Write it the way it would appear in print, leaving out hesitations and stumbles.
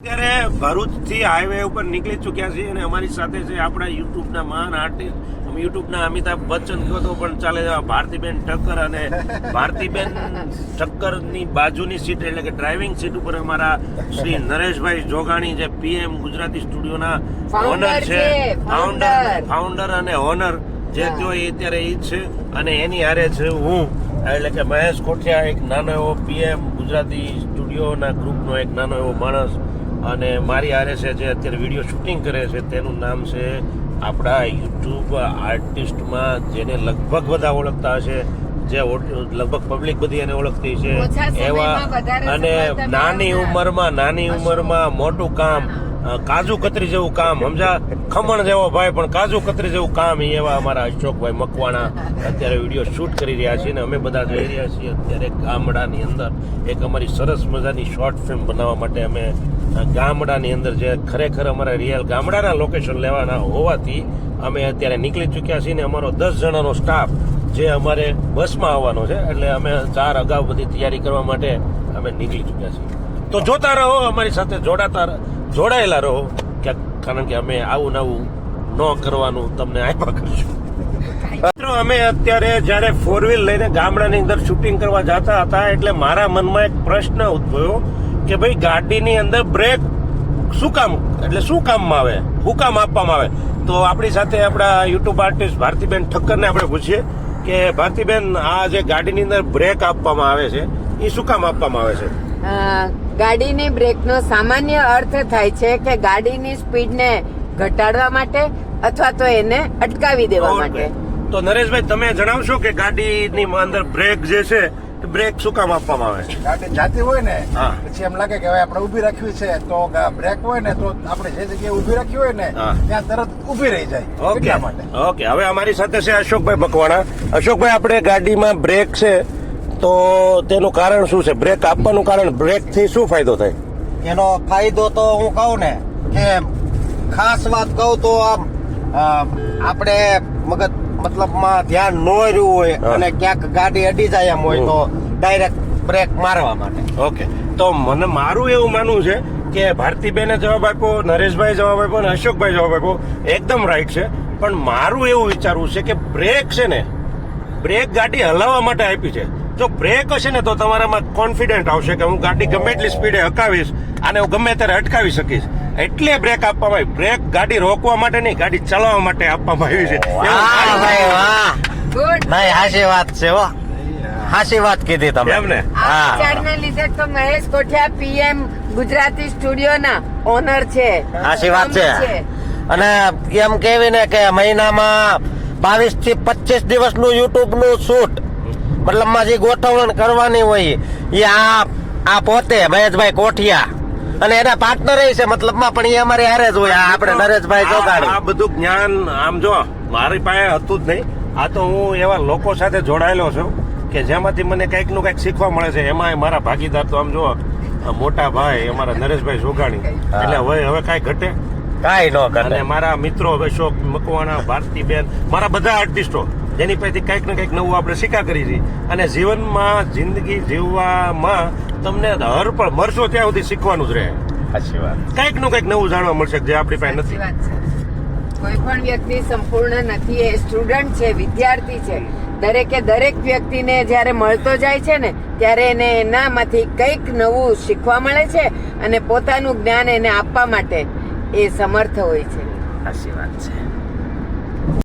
અત્યારે ભરૂચથી હાઈવે ઉપર નીકળી ચૂક્યા છીએ અને અમારી સાથે છે આપણા યુટ્યુબના મહાન આર્ટિસ્ટ યુટ્યુબના અમિતાભ બચ્ચન કહો તો પણ ચાલે ભારતીબેન ઠક્કર. અને ભારતીબેન ઠક્કરની બાજુની સીટ એટલે કે ડ્રાઇવિંગ સીટ ઉપર અમારા શ્રી નરેશભાઈ જોગાણી જે પીએમ ગુજરાતી સ્ટુડિયોના ઓનર છે, ફાઉન્ડર અને ઓનર જે કયો એ અત્યારે એ જ છે. અને એની હારે છે હું એટલે કે મહેશ કોઠિયા, એક નાનો એવો પીએમ ગુજરાતી સ્ટુડિયોના ગ્રુપનો એક નાનો એવો માણસ. અને મારી હારે છે જે અત્યારે વિડીયો શૂટિંગ કરે છે, તેનું નામ છે આપણા યુટ્યુબ આર્ટિસ્ટમાં જેને લગભગ બધા ઓળખતા હશે, જે લગભગ પબ્લિક બધી એને ઓળખતી છે એવા. અને નાની ઉંમરમાં મોટું કામ, કાજુ કતરી જેવું કામ, સમજા ખમણ જેવો ભાઈ પણ કાજુ કતરી જેવું કામ, એવા અમારા અશોકભાઈ મકવાણા અત્યારે વિડીયો શૂટ કરી રહ્યા છે. ને અમે બધા જઈ રહ્યા છીએ અત્યારે ગામડાની અંદર એક અમારી સરસ મજાની શોર્ટ ફિલ્મ બનાવવા માટે. અમે ગામડાની અંદર જે ખરેખર અમારા રિયલ ગામડાના લોકેશન લેવાના હોવાથી અમે અત્યારે નીકળી ચૂક્યા છીએ. ને અમારો 10 જણાનો સ્ટાફ જે અમારે બસમાં આવવાનો છે, એટલે અમે 4 અગાઉ બધી તૈયારી કરવા માટે અમે નીકળી ચૂક્યા છીએ. તો જોતા રહો, અમારી સાથે જોડાયેલા રહો, કારણ કે અમે આવું નવું ન કરવાનું તમને આપ્યા કરશું. મિત્રો, અમે અત્યારે જયારે 4 વ્હીલ લઈને ગામડાની અંદર શૂટિંગ કરવા જતા હતા એટલે મારા મનમાં એક પ્રશ્ન ઉદ્ભવ્યો કે ભાઈ ગાડીની અંદર બ્રેક શું કામ, એટલે શું કામમાં આવે, શું કામ આપવામાં આવે. તો આપણી સાથે આપણા યુટ્યુબ આર્ટિસ્ટ ભારતીબેન ઠક્કરને આપણે પૂછીએ કે ભારતીબેન, આ જે ગાડીની અંદર બ્રેક આપવામાં આવે છે એ શું કામ આપવામાં આવે છે? ગાડીની બ્રેકનો સામાન્ય અર્થ થાય છે કે ગાડીની સ્પીડને ઘટાડવા માટે અથવા તો એને અટકાવી દેવા માટે. તો નરેશભાઈ, તમે જણાવશો કે ગાડીની અંદર બ્રેક જે છે બ્રેક શું કામ આપવામાં આવે છે? ગાડી જાતી હોય ને પછી એમ લાગે કે હવે આપણે ઉભી રાખવી છે, તો બ્રેક હોય ને તો આપણે જે જગ્યાએ ઉભી રાખી હોય ને ત્યાં તરત ઉભી રહી જાય. એટલા માટે. ઓકે, હવે અમારી સાથે છે અશોકભાઈ મકવાણા. અશોકભાઈ, આપણે ગાડીમાં બ્રેક છે તો તેનું કારણ શું છે? બ્રેક આપવાનું કારણ, બ્રેક થી શું ફાયદો થાય? એનો ફાયદો તો હું કહું ને કે ખાસ વાત કહું તો આમ આપણે મતલબમાં ધ્યાન ન રહ્યું હોય અને ક્યાંક ગાડી અડી જાય એમ હોય તો ડાયરેક્ટ બ્રેક મારવા માટે. ઓકે, તો મને મારું એવું માનવું છે કે ભારતીબેને જવાબ આપ્યો, નરેશભાઈ જવાબ આપ્યો અને અશોકભાઈ જવાબ આપ્યો, એકદમ રાઈટ છે. પણ મારું એવું વિચારવું છે કે બ્રેક છે ને, બ્રેક ગાડી હલાવવા માટે આપી છે. જો બ્રેક હશે ને તો તમારામાં કોન્ફિડન્ટ આવશે કે હું ગાડી ગમે એટલી સ્પીડે હકાવીશ અને હું ગમે ત્યારે અટકાવી શકીશ. એટલે બ્રેક આપવામાં આવી. બ્રેક ગાડી રોકવા માટે નહીં, ગાડી ચલાવવા માટે આપવામાં આવી છે. હાચી વાત છે, હાચી વાત કીધી તમે એમને. આ વિચારને લીધે તો મહેશ કોઠિયા પીએમ ગુજરાતી સ્ટુડિયોના ઓનર છે. હાચી વાત છે. અને એમ કેવીને કે મહિનામાં 22 થી 25 દિવસનું યુટ્યુબ નું શૂટ, મતલબમાં જે ગોઠવણ કરવાની હોય એ આ પોતે મહેશભાઈ કોઠિયા અને એના પાર્ટનર છે મતલબમાં, પણ એ અમારે હારે જ હોય. આપણે નરેશભાઈ જોગાણી. આ બધું જ્ઞાન આમ જો મારી પાસે હતું જ નહીં. આ તો હું એવા લોકો સાથે જોડાયેલો છું કે જેમાંથી મને કંઈક નું કંઈક શીખવા મળે છે. એમાં મારા ભાગીદાર તો આમ જો મોટા ભાઈ અમારા નરેશભાઈ જોગાણી, એટલે હવે કાંઈ ઘટે કાંઈ ન કરે. અને મારા મિત્રો અશોક મકવાણા, ભારતીબેન, મારા બધા આર્ટિસ્ટો જેની પાસેથી કંઈક ને કંઈક નવું આપણે શીખા કરી છીએ. અને જીવનમાં જિંદગી જીવવામાં તમને હર પણ મરશો ત્યાં સુધી શીખવાનું જ રહે. સાચી વાત. કંઈક નું કંઈક નવું જાણવા મળશે જે આપણી પાસે નથી. કોઈ પણ વ્યક્તિ સંપૂર્ણ નથી, એ સ્ટુડન્ટ છે, વિદ્યાર્થી છે. દરેક વ્યક્તિને જયારે મળતો જાય છે ને ત્યારે એને એનામાંથી કંઈક નવું શીખવા મળે છે અને પોતાનું જ્ઞાન એને આપવા માટે એ સમર્થ હોય છે. સાચી વાત છે.